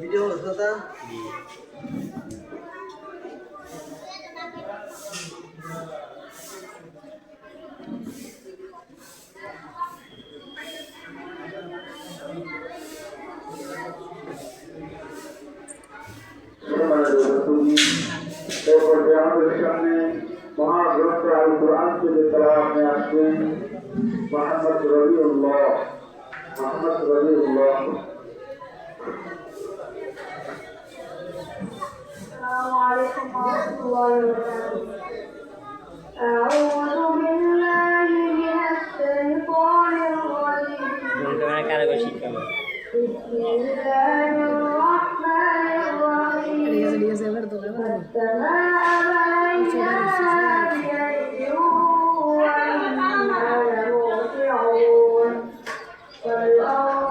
Video হতো আমাদের সামনে মহাগ্রন্থ আল কোরআন থেকে তেলাওয়াত নিয়ে আসবেন মোহাম্মদ রবিউল্লাহ। السلام عليكم ورحمة الله وبركاته. أعوذ بالله من الشيطان الرجيم. بسم الله الرحمن الرحيم. السماء بنيناها بأيد وإنا لموسعون. والأرض